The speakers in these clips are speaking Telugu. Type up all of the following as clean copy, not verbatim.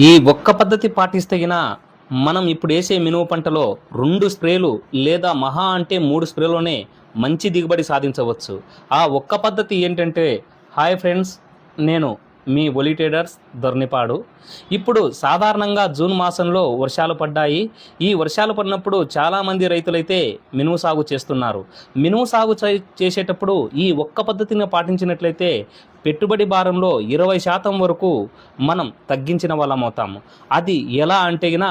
ఈ ఒక్క పద్ధతి పాటిస్తే గిన మనం ఇప్పుడు వేసే మినుము పంటలో 2 స్ప్రేలు లేదా మహా అంటే 3 స్ప్రేలోనే మంచి దిగుబడి సాధించవచ్చు. ఆ ఒక్క పద్ధతి ఏంటంటే, హాయ్ ఫ్రెండ్స్, నేను మీ ఒలి ట్రేడర్స్ దొర్నిపాడు. ఇప్పుడు సాధారణంగా జూన్ మాసంలో వర్షాలు పడ్డాయి. ఈ వర్షాలు పడినప్పుడు చాలామంది రైతులైతే మినుము సాగు చేస్తున్నారు. మినుము సాగు చేసేటప్పుడు ఈ ఒక్క పద్ధతిని పాటించినట్లయితే పెట్టుబడి భారంలో 20% వరకు మనం తగ్గించిన వాళ్ళం అవుతాము. అది ఎలా అంటే గిన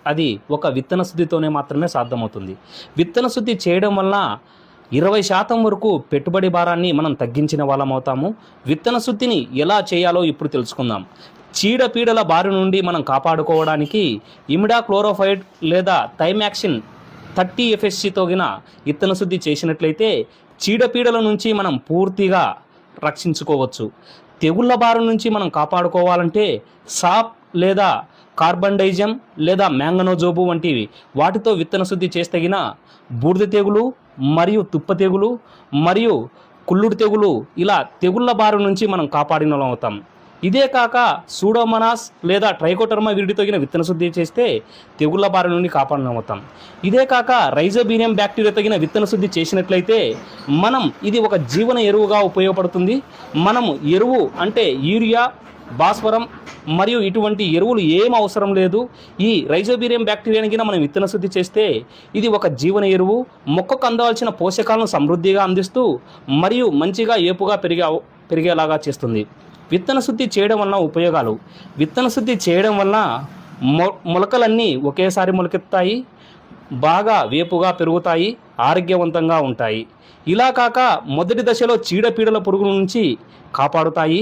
అది ఒక విత్తన శుద్ధితోనే మాత్రమే సాధ్యమవుతుంది. విత్తన శుద్ధి చేయడం వలన 20% వరకు పెట్టుబడి భారాన్ని మనం తగ్గించిన వాళ్ళం అవుతాము. విత్తన శుద్ధిని ఎలా చేయాలో ఇప్పుడు తెలుసుకుందాం. చీడపీడల బారి నుండి మనం కాపాడుకోవడానికి ఇమిడాక్లోరోఫైడ్ లేదా థైమాక్సిన్ 30 FSCతో గిన విత్తన శుద్ధి చేసినట్లయితే చీడపీడల నుంచి మనం పూర్తిగా రక్షించుకోవచ్చు. తెగుళ్ళ బారి నుంచి మనం కాపాడుకోవాలంటే సాప్ లేదా కార్బండైజం లేదా మ్యాంగనోజోబు వంటివి వాటితో విత్తన శుద్ధి చేస్తే గిన బూడిద తెగులు మరియు తుప్ప తెగులు మరియు కుళ్ళుడు తెగులు ఇలా తెగుళ్ళ బారి నుంచి మనం కాపాడిన వాళ్ళం అవుతాం. ఇదే కాక సూడోమోనాస్ లేదా ట్రైకోడర్మా విరిడితో విత్తన శుద్ధి చేస్తే తెగుళ్ళ బారి నుండి కాపాడనవుతాం. ఇదే కాక రైజోబీనియం బ్యాక్టీరియా తగిన విత్తన శుద్ధి చేసినట్లయితే మనం ఇది ఒక జీవన ఎరువుగా ఉపయోగపడుతుంది. మనం ఎరువు అంటే యూరియా, భాస్వరం మరియు ఇటువంటి ఎరువులు ఏం అవసరం లేదు. ఈ రైజోబీనియం బ్యాక్టీరియాని మనం విత్తన శుద్ధి చేస్తే ఇది ఒక జీవన ఎరువు, మొక్కకు అందవలసిన పోషకాలను సమృద్ధిగా అందిస్తూ మరియు మంచిగా ఏపుగా పెరిగేలాగా చేస్తుంది. విత్తన శుద్ధి చేయడం వలన ఉపయోగాలు: విత్తన శుద్ధి చేయడం వలన మొలకలన్నీ ఒకేసారి మొలకెత్తాయి, బాగా వేపుగా పెరుగుతాయి, ఆరోగ్యవంతంగా ఉంటాయి. ఇలా కాక మొదటి దశలో చీడపీడల పురుగుల నుంచి కాపాడుతాయి.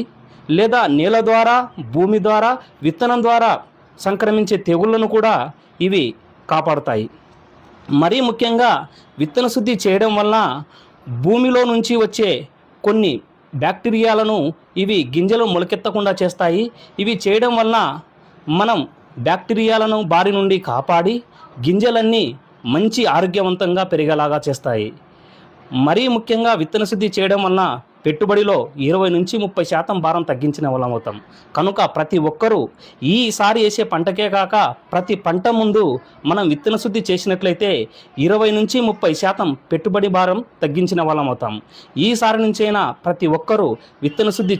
లేదా నేల ద్వారా, భూమి ద్వారా, విత్తనం ద్వారా సంక్రమించే తెగుళ్లను కూడా ఇవి కాపాడుతాయి. మరీ ముఖ్యంగా విత్తన శుద్ధి చేయడం వలన భూమిలో నుంచి వచ్చే కొన్ని బ్యాక్టీరియాలను ఇవి గింజలు మొలకెత్తకుండా చేస్తాయి. ఇవి చేయడం వలన మనం బ్యాక్టీరియాలను బారి నుండి కాపాడి గింజలన్నీ మంచి ఆరోగ్యవంతంగా పెరిగేలాగా చేస్తాయి. మరీ ముఖ్యంగా విత్తన శుద్ధి చేయడం వలన పెట్టుబడిలో 20-30% భారం తగ్గించిన వాళ్ళం అవుతాం. కనుక ప్రతి ఒక్కరూ ఈసారి వేసే పంటకే కాక ప్రతి పంట ముందు మనం విత్తన శుద్ధి చేసినట్లయితే 20-30% పెట్టుబడి భారం తగ్గించిన వాళ్ళం అవుతాం. ఈసారి నుంచైనా ప్రతి ఒక్కరూ విత్తన శుద్ధి